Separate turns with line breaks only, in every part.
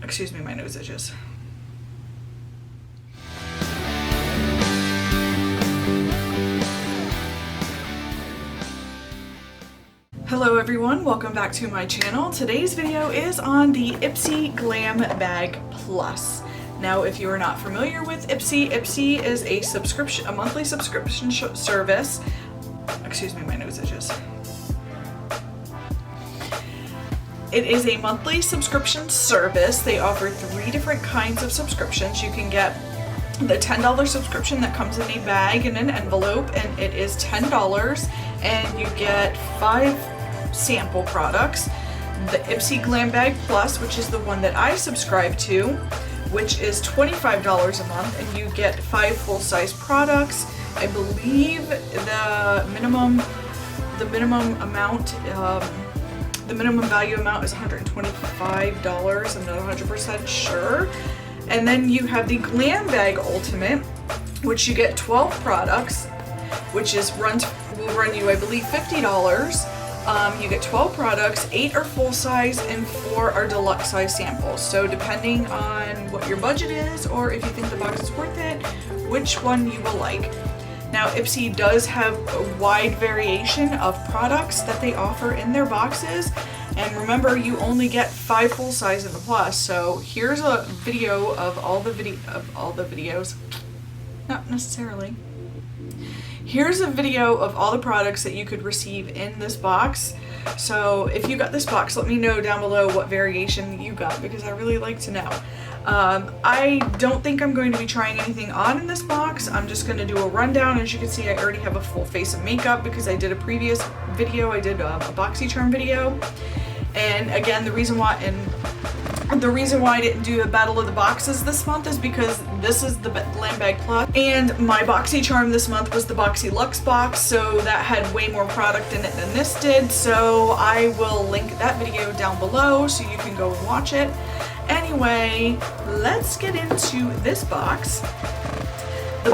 Excuse me, my nose itches. Hello everyone, welcome back to my channel. Today's video is on the Ipsy Glam Bag Plus. Now, if you are not familiar with Ipsy, Ipsy is a monthly subscription service. Excuse me, my nose itches. It is a monthly subscription service. They offer 3 different kinds of subscriptions. You can get the $10 subscription that comes in a bag and an envelope, and it is $10, and you get 5 sample products. The Ipsy Glam Bag Plus, which is the one that I subscribe to, which is $25 a month, and you get 5 full-size products. I believe the minimum amount, the minimum value amount is $125. I'm not 100% sure. And then you have the Glam Bag Ultimate, which you get 12 products, which will run you, I believe, $50. You get 12 products, 8 are full size and 4 are deluxe size samples. So depending on what your budget is, or if you think the box is worth it, which one you will like. Now, Ipsy does have a wide variation of products that they offer in their boxes. And remember, you only get 5 full size in the Plus. So here's a video of all the videos. Not necessarily. Here's a video of all the products that you could receive in this box. So if you got this box, let me know down below what variation you got, because I really like to know. I don't think I'm going to be trying anything on in this box. I'm just going to do a rundown. As you can see, I already have a full face of makeup because I did a previous video. I did a Boxycharm video. And again, the reason why I didn't do a battle of the boxes this month is because this is the Glam Bag Plus, and my Boxycharm this month was the Boxyluxe box, so that had way more product in it than this did. So I will link that video down below so you can go and watch it. Anyway, let's get into this box. The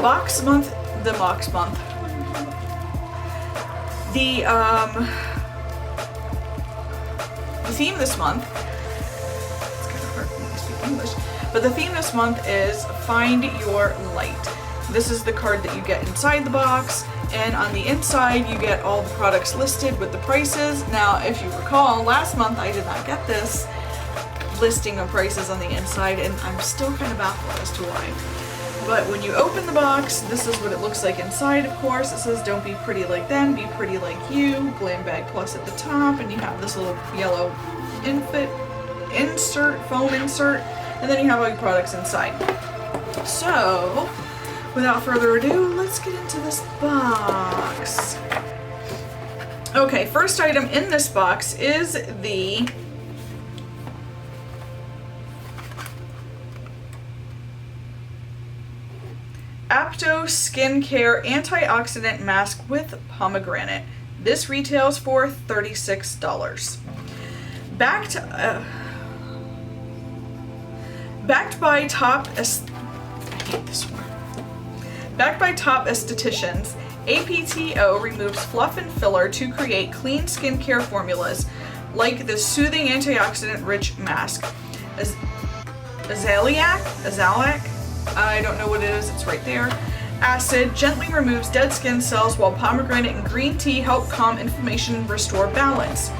theme this month, it's kind of hard for me to speak English, but the theme this month is Find Your Light. This is the card that you get inside the box, and on the inside you get all the products listed with the prices. Now, if you recall, last month I did not get this listing of prices on the inside, and I'm still kind of baffled as to why. But when you open the box, this is what it looks like inside, of course. It says, "Don't be pretty like them, be pretty like you." Glam Bag Plus at the top, and you have this little yellow foam insert, and then you have all your products inside. So, without further ado, let's get into this box. Okay, first item in this box is the Apto Skincare Antioxidant Mask with Pomegranate. This retails for $36. Backed by top estheticians, APTO removes fluff and filler to create clean skincare formulas like the soothing antioxidant-rich mask. Azalac? I don't know what it is, it's right there. Acid gently removes dead skin cells, while pomegranate and green tea help calm inflammation and restore balance.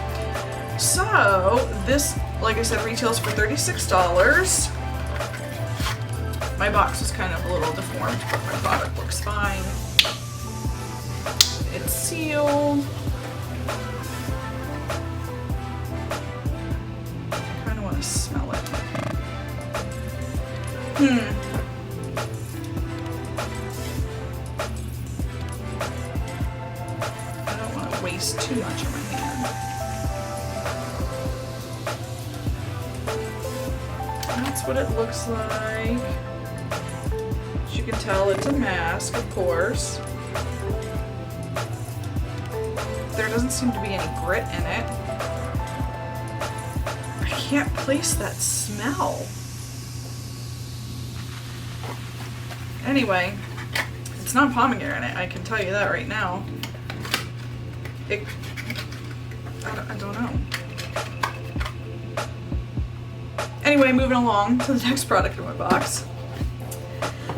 So this, like I said, retails for $36. My box is kind of a little deformed, but my product looks fine. It's sealed. I kind of want to smell it. Waste too much on my hand. That's what it looks like. As you can tell, it's a mask, of course. There doesn't seem to be any grit in it. I can't place that smell. Anyway, it's not pomegranate, I can tell you that right now. I don't know. Anyway, moving along to the next product in my box.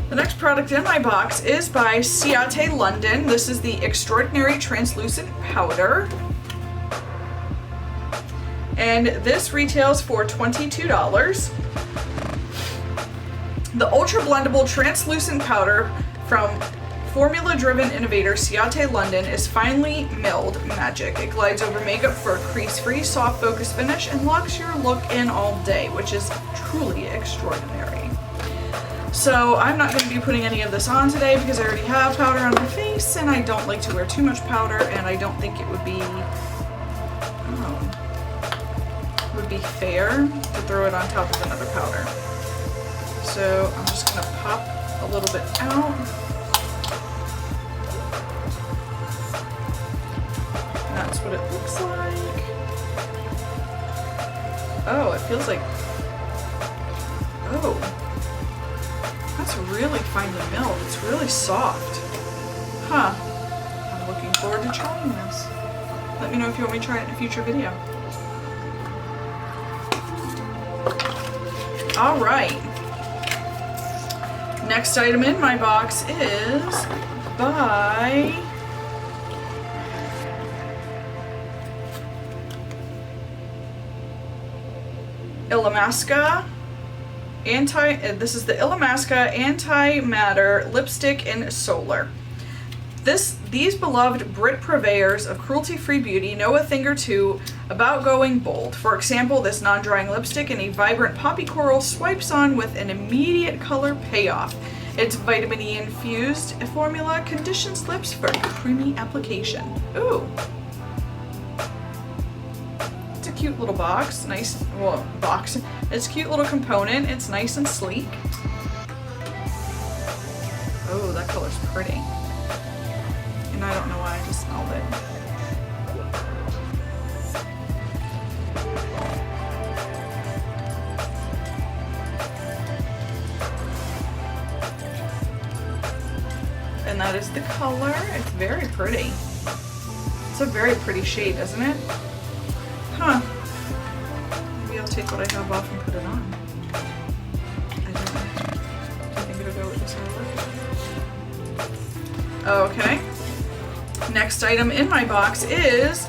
The next product in my box is by Ciate London. This is the Extraordinary Translucent Powder. And this retails for $22. The Ultra Blendable Translucent Powder from formula-driven innovator Ciate London is finely milled magic. It glides over makeup for a crease-free, soft focus finish and locks your look in all day, which is truly extraordinary. So I'm not going to be putting any of this on today because I already have powder on my face and I don't like to wear too much powder, and I don't think it would be fair to throw it on top of another powder. So I'm just going to pop a little bit out. And that's what it looks like. Oh, it feels like, oh, that's really finely milled. It's really soft. Huh. I'm looking forward to trying this. Let me know if you want me to try it in a future video. All right. Next item in my box is by Illamasqua. This is the Illamasqua Anti-Matter Lipstick in Solar. These beloved Brit purveyors of cruelty-free beauty know a thing or two about going bold. For example, this non-drying lipstick in a vibrant poppy coral swipes on with an immediate color payoff. Its vitamin E infused formula conditions lips for creamy application. Ooh. It's a cute little box. Nice, well, box. It's a cute little component. It's nice and sleek. Oh, that color's pretty. And I don't know why, I just smelled it. And that is the color. It's very pretty. It's a very pretty shade, isn't it? Huh. Maybe I'll take what I have off and put it on. I don't know. Do you think it'll go with this color? Okay. Next item in my box is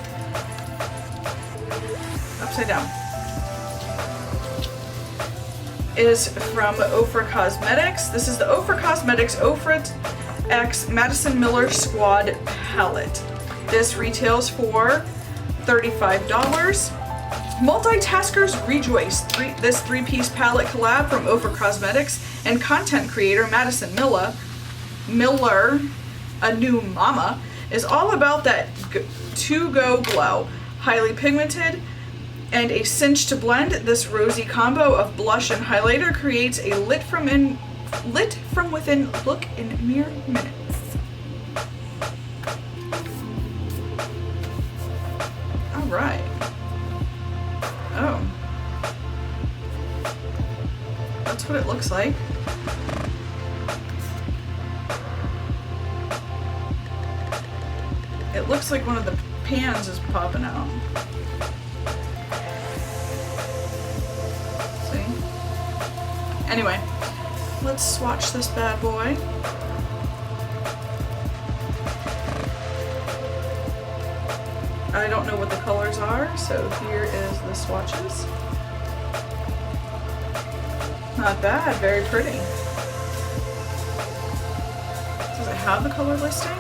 upside down. Is from Ofra Cosmetics. This is the Ofra Cosmetics Ofra X Madison Miller Squad Palette. This retails for $35. Multitaskers rejoice. This three-piece palette collab from Ofra Cosmetics and content creator Madison Miller, a new mama, is all about that to-go glow. Highly pigmented and a cinch to blend, this rosy combo of blush and highlighter creates a lit from within look in mere minutes. All right. Oh. That's what it looks like. It looks like one of the pans is popping out. See? Anyway, let's swatch this bad boy. I don't know what the colors are, so here is the swatches. Not bad, very pretty. Does it have the color listing?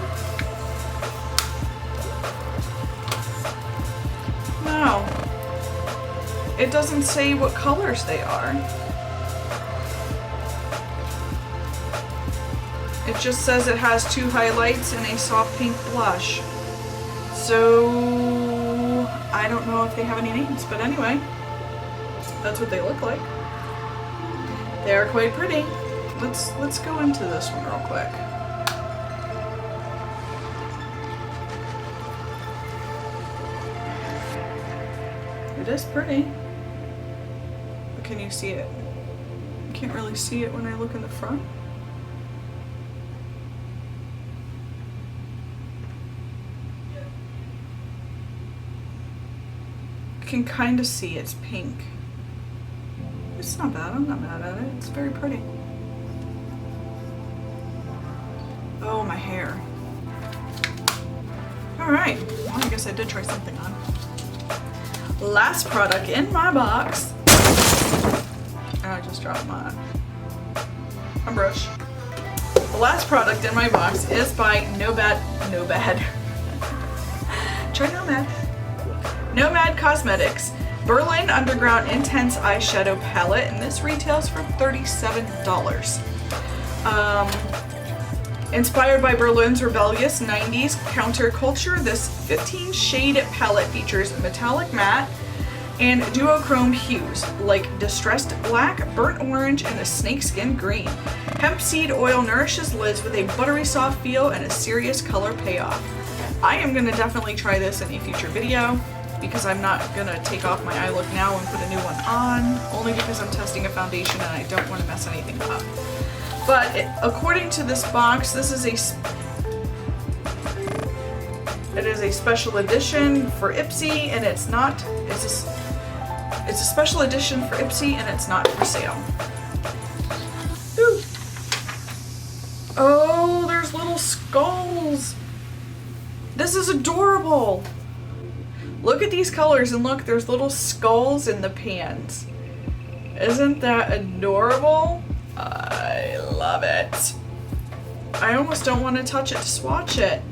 No, it doesn't say what colors they are. It just says it has 2 highlights and a soft pink blush. So I don't know if they have any names, but anyway, that's what they look like. They are quite pretty. Let's go into this one real quick. It is pretty. But can you see it? I can't really see it when I look in the front. I can kind of see it's pink. It's not bad. I'm not mad at it. It's very pretty. Oh, my hair. Alright. Well, I guess I did try something on. Last product in my box. I just dropped my brush. The last product in my box is by Nomad. Try Nomad. Nomad Cosmetics Berlin Underground Intense Eyeshadow Palette, and this retails for $37. Inspired by Berlin's rebellious 90s counterculture, this 15 shade palette features metallic matte and duochrome hues like distressed black, burnt orange, and a snakeskin green. Hemp seed oil nourishes lids with a buttery soft feel and a serious color payoff. I am going to definitely try this in a future video because I'm not going to take off my eye look now and put a new one on, only because I'm testing a foundation and I don't want to mess anything up. But according to this box, this is a special edition for Ipsy, and it's a special edition for Ipsy, and it's not for sale. Ooh. Oh, there's little skulls. This is adorable. Look at these colors, and look, there's little skulls in the pans. Isn't that adorable? I love it. I almost don't want to touch it to swatch it.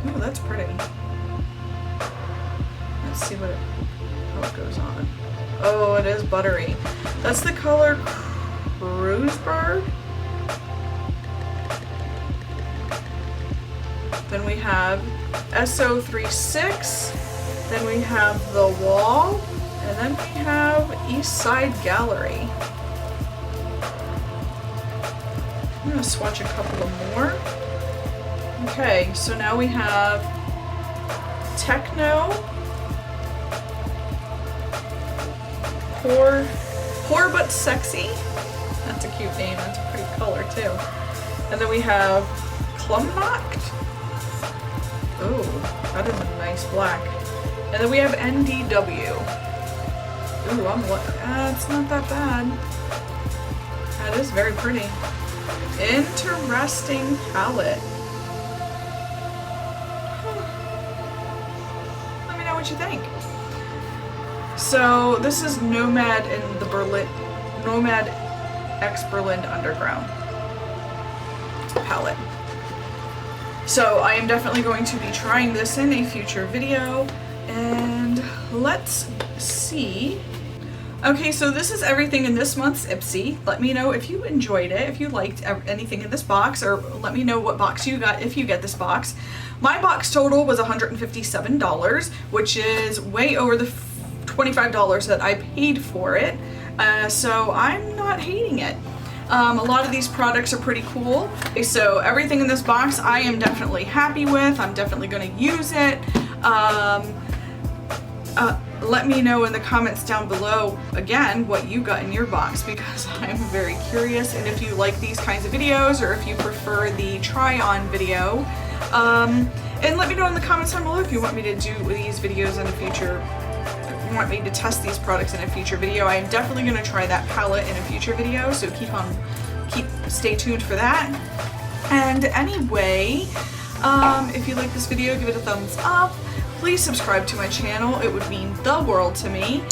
Oh, that's pretty. Let's see how it goes on. Oh, it is buttery. That's the color Cruiseberg. Then we have SO36. Then we have The Wall. And then we have East Side Gallery. I'm going to swatch a couple of more. Okay, so now we have Techno. Poor but Sexy. That's a cute name. That's a pretty color too. And then we have Klumnacht. Ooh, that is a nice black. And then we have NDW. Ooh, it's not that bad. That is very pretty. Interesting palette. Let me know what you think. So this is Nomad in the Nomad X Berlin Underground palette. So I am definitely going to be trying this in a future video, and let's see. Okay, so this is everything in this month's Ipsy. Let me know if you enjoyed it, if you liked anything in this box, or let me know what box you got if you get this box. My box total was $157, which is way over the $25 that I paid for it. So I'm not hating it. A lot of these products are pretty cool. So everything in this box I am definitely happy with. I'm definitely going to use it. Let me know in the comments down below, again, what you got in your box, because I'm very curious, and if you like these kinds of videos, or if you prefer the try-on video. And let me know in the comments down below if you want me to do these videos in the future, if you want me to test these products in a future video. I am definitely going to try that palette in a future video, so stay tuned for that. And anyway, if you like this video, give it a thumbs up. Please subscribe to my channel, it would mean the world to me,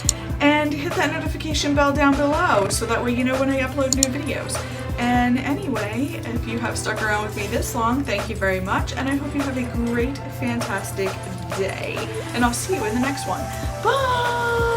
and hit that notification bell down below so that way you know when I upload new videos. And anyway, if you have stuck around with me this long, thank you very much, and I hope you have a great, fantastic day, and I'll see you in the next one. Bye!